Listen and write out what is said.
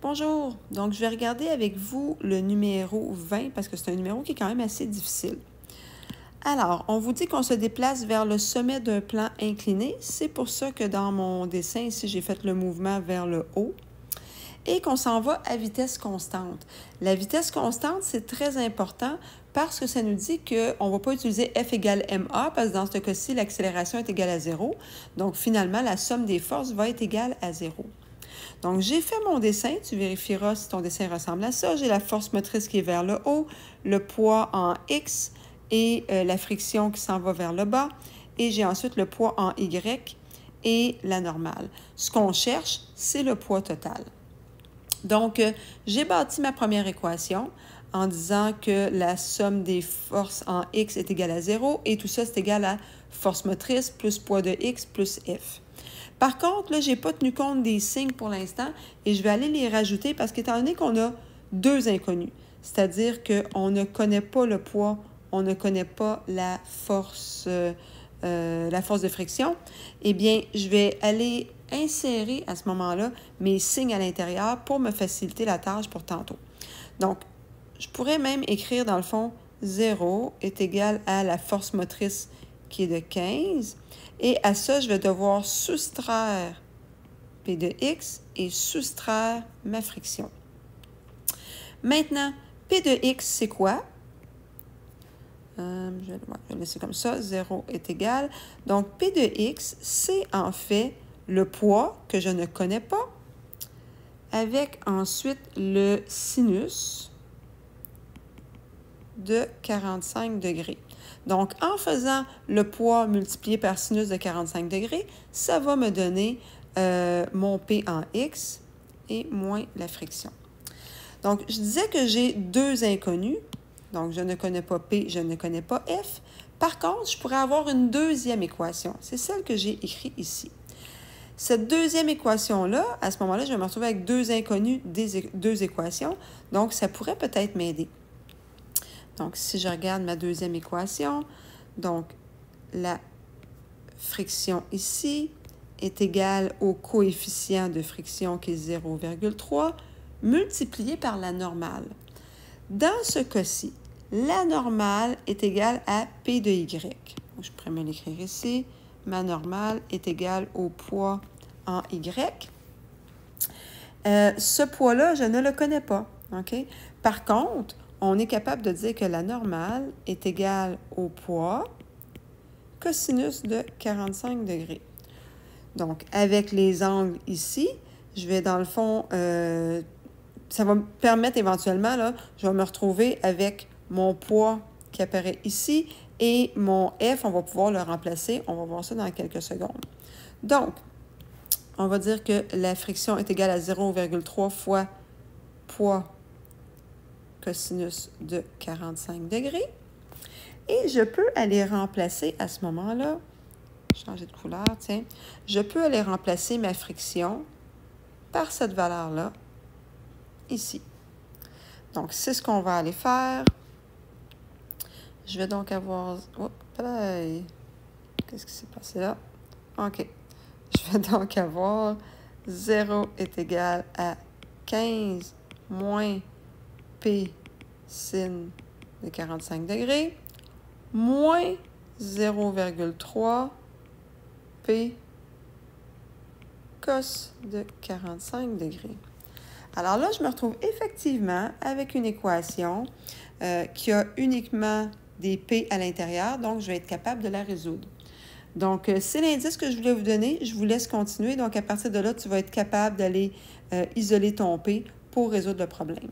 Bonjour, donc je vais regarder avec vous le numéro 20 parce que c'est un numéro qui est quand même assez difficile. Alors, on vous dit qu'on se déplace vers le sommet d'un plan incliné. C'est pour ça que dans mon dessin ici, j'ai fait le mouvement vers le haut et qu'on s'en va à vitesse constante. La vitesse constante, c'est très important parce que ça nous dit qu'on ne va pas utiliser F égale ma parce que dans ce cas-ci, l'accélération est égale à 0. Donc, finalement, la somme des forces va être égale à 0. Donc, j'ai fait mon dessin. Tu vérifieras si ton dessin ressemble à ça. J'ai la force motrice qui est vers le haut, le poids en X et la friction qui s'en va vers le bas. Et j'ai ensuite le poids en Y et la normale. Ce qu'on cherche, c'est le poids total. Donc, j'ai bâti ma première équation en disant que la somme des forces en X est égale à 0 et tout ça, c'est égal à force motrice plus poids de X plus F. Par contre, là, je n'ai pas tenu compte des signes pour l'instant et je vais aller les rajouter parce qu'étant donné qu'on a deux inconnus, c'est-à-dire qu'on ne connaît pas le poids, on ne connaît pas la force de friction, eh bien, je vais aller insérer à ce moment-là mes signes à l'intérieur pour me faciliter la tâche pour tantôt. Donc, je pourrais même écrire dans le fond 0 est égal à la force motrice qui est de 15. Et à ça, je vais devoir soustraire P de X et soustraire ma friction. Maintenant, P de X, c'est quoi? Je vais laisser comme ça. 0 est égal. Donc, P de X, c'est en fait le poids que je ne connais pas avec ensuite le sinus de 45 degrés. Donc, en faisant le poids multiplié par sinus de 45 degrés, ça va me donner mon P en X et moins la friction. Donc, je disais que j'ai deux inconnus. Donc, je ne connais pas P, je ne connais pas F. Par contre, je pourrais avoir une deuxième équation. C'est celle que j'ai écrite ici. Cette deuxième équation-là, à ce moment-là, je vais me retrouver avec deux inconnus, deux équations. Donc, ça pourrait peut-être m'aider. Donc, si je regarde ma deuxième équation, donc la friction ici est égale au coefficient de friction qui est 0,3 multiplié par la normale. Dans ce cas-ci, la normale est égale à P de Y. Donc, je pourrais me l'écrire ici. Ma normale est égale au poids en Y. Ce poids-là, je ne le connais pas. Okay? Par contre, on est capable de dire que la normale est égale au poids cosinus de 45 degrés. Donc, avec les angles ici, je vais dans le fond, ça va me permettre éventuellement, là, je vais me retrouver avec mon poids qui apparaît ici et mon F, on va pouvoir le remplacer. On va voir ça dans quelques secondes. Donc, on va dire que la friction est égale à 0,3 fois poids cosinus de 45 degrés. Et je peux aller remplacer à ce moment-là, changer de couleur, tiens, je peux aller remplacer ma friction par cette valeur-là, ici. Donc, c'est ce qu'on va aller faire. Je vais donc avoir... Oups, qu'est-ce qui s'est passé là? OK. Je vais donc avoir 0 est égal à 15 moins P sin de 45 degrés moins 0,3 P cos de 45 degrés. Alors là, je me retrouve effectivement avec une équation qui a uniquement des P à l'intérieur, donc je vais être capable de la résoudre. Donc, c'est l'indice que je voulais vous donner. Je vous laisse continuer. Donc, à partir de là, tu vas être capable d'aller isoler ton P pour résoudre le problème.